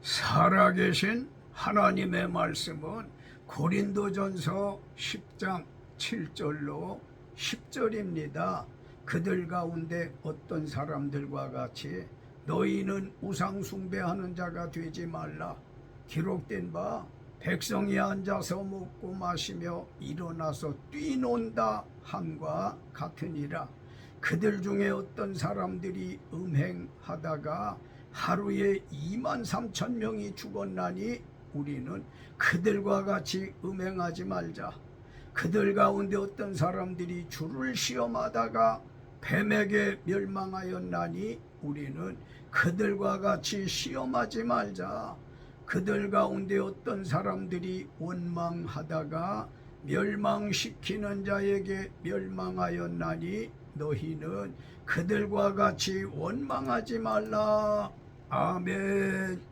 살아계신 하나님의 말씀은 고린도전서 10장 7절로 10절입니다. 그들 가운데 어떤 사람들과 같이 너희는 우상 숭배하는 자가 되지 말라. 기록된 바 백성이 앉아서 먹고 마시며 일어나서 뛰논다 함과 같으니라. 그들 중에 어떤 사람들이 음행하다가 하루에 23,000명이 죽었나니 우리는 그들과 같이 음행하지 말자. 그들 가운데 어떤 사람들이 주를 시험하다가 뱀에게 멸망하였나니 우리는 그들과 같이 시험하지 말자. 그들 가운데 어떤 사람들이 원망하다가 멸망시키는 자에게 멸망하였나니 너희는 그들과 같이 원망하지 말라. 아멘.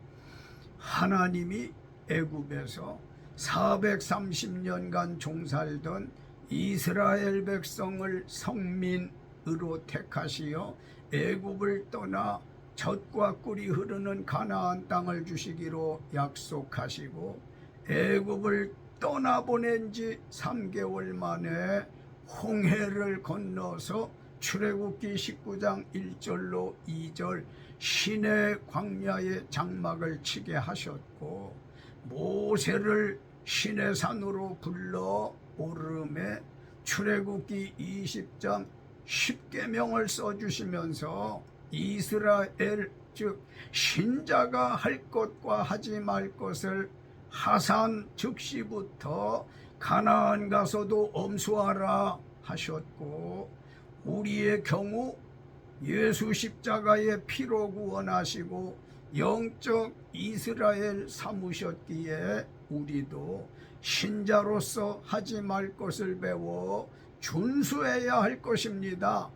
하나님이 애굽에서 430년간 종살던 이스라엘 백성을 성민으로 택하시어 애굽을 떠나 젖과 꿀이 흐르는 가나안 땅을 주시기로 약속하시고 애굽을 떠나보낸 지 3개월 만에 홍해를 건너서 출애굽기 19장 1절로 2절 시내 광야의 장막을 치게 하셨고 모세를 시내산으로 불러 오름에 출애굽기 20장 10계명을 써주시면서 이스라엘 즉 신자가 할 것과 하지 말 것을 하산 즉시부터 가나안 가서도 엄수하라 하셨고 우리의 경우 예수 십자가의 피로 구원하시고 영적 이스라엘 삼으셨기에 우리도 신자로서 하지 말 것을 배워 준수해야 할 것입니다.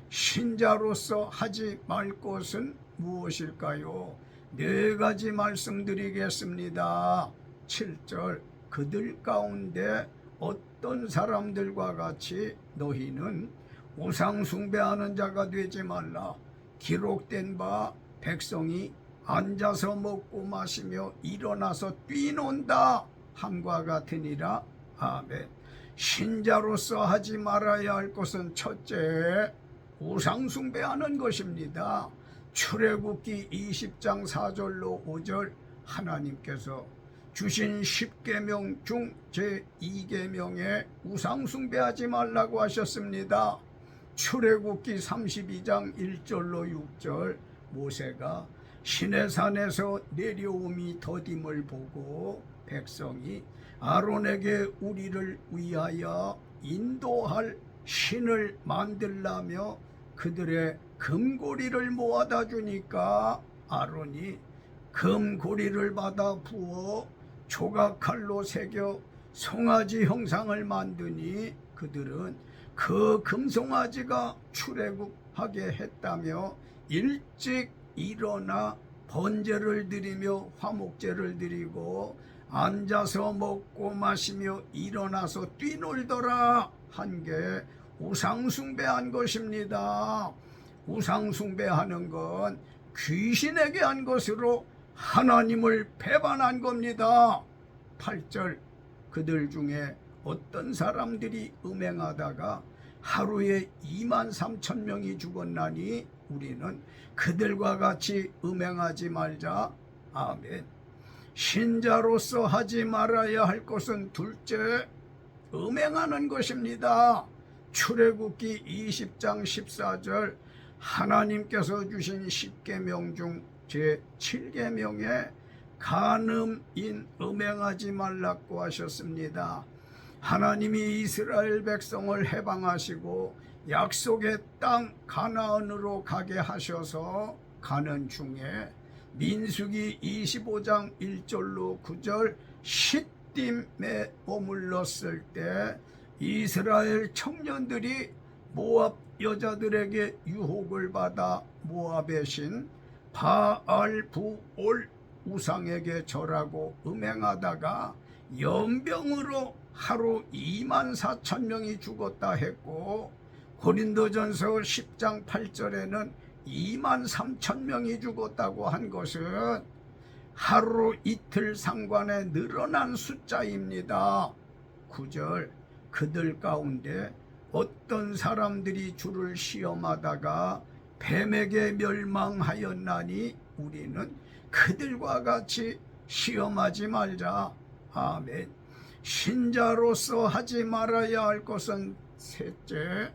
신자로서 하지 말 것은 무엇일까요? 4가지 말씀드리겠습니다. 7절 그들 가운데 어떤 사람들과 같이 너희는 우상 숭배하는 자가 되지 말라. 기록된 바 백성이 앉아서 먹고 마시며 일어나서 뛰논다 함과 같으니라. 아멘. 신자로서 하지 말아야 할 것은 첫째, 우상 숭배하는 것입니다. 출애굽기 20장 4절로 5절 하나님께서 주신 10계명 중 제2계명에 우상 숭배하지 말라고 하셨습니다. 출애굽기 32장 1절로 6절 모세가 시내산에서 내려옴이 더딤을 보고 백성이 아론에게 우리를 위하여 인도할 신을 만들라며 그들의 금고리를 모아다 주니까 아론이 금고리를 받아 부어 조각칼로 새겨 송아지 형상을 만드니 그들은 그 금송아지가 출애굽하게 했다며 일찍 일어나 번제를 드리며 화목제를 드리고 앉아서 먹고 마시며 일어나서 뛰놀더라 한 게 우상숭배한 것입니다. 우상숭배하는 건 귀신에게 한 것으로 하나님을 배반한 겁니다. 8절 그들 중에 어떤 사람들이 음행하다가 하루에 23,000명이 죽었나니 우리는 그들과 같이 음행하지 말자. 아멘. 신자로서 하지 말아야 할 것은 둘째, 음행하는 것입니다. 출애굽기 20장 14절 하나님께서 주신 10계명 중 제7계명에 간음인 음행하지 말라고 하셨습니다. 하나님이 이스라엘 백성을 해방하시고 약속의 땅 가나안으로 가게 하셔서 가는 중에 민수기 25장 1절로 9절 시딤에 머물렀을 때 이스라엘 청년들이 모압 여자들에게 유혹을 받아 모압의 신 바알 부올 우상에게 절하고 음행하다가 연병으로 하루 24,000명이 죽었다 했고 고린도전서 10장 8절에는 23,000명이 죽었다고 한 것은 하루 이틀 상관에 늘어난 숫자입니다. 9절 그들 가운데 어떤 사람들이 주를 시험하다가 뱀에게 멸망하였나니 우리는 그들과 같이 시험하지 말자. 아멘. 신자로서 하지 말아야 할 것은 셋째,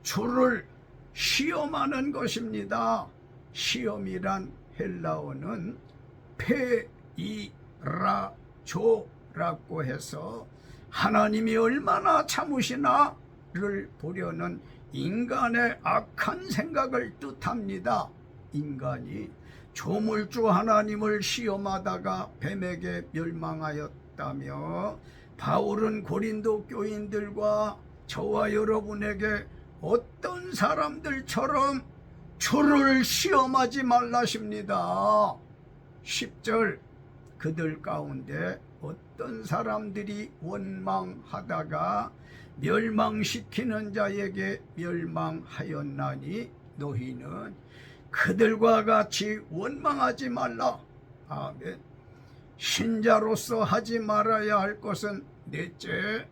주를 시험하는 것입니다. 시험이란 헬라어는 페이라조라고 해서 하나님이 얼마나 참으시나를 보려는 인간의 악한 생각을 뜻합니다. 인간이 조물주 하나님을 시험하다가 뱀에게 멸망하였다며 바울은 고린도 교인들과 저와 여러분에게 어떤 사람들처럼 주를 시험하지 말라십니다. 10절 그들 가운데 어떤 사람들이 원망하다가 멸망시키는 자에게 멸망하였나니 너희는 그들과 같이 원망하지 말라. 아멘. 신자로서 하지 말아야 할 것은 넷째,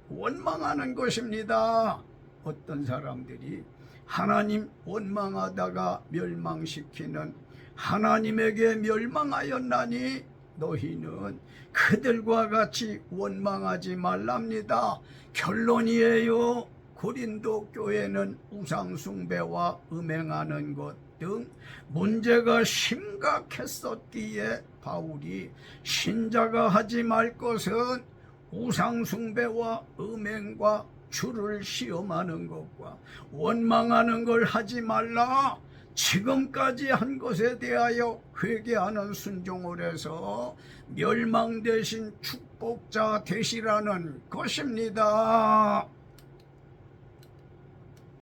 원망하는 것입니다. 어떤 사람들이 하나님 원망하다가 멸망시키는 하나님에게 멸망하였나니 너희는 그들과 같이 원망하지 말랍니다. 결론이에요. 고린도 교회는 우상숭배와 음행하는 것 등 문제가 심각했었기에 바울이 신자가 하지 말 것은 우상숭배와 음행과 주를 시험하는 것과 원망하는 걸 하지 말라. 지금까지 한 것에 대하여 회개하는 순종을 해서 멸망 대신 축복자 되시라는 것입니다.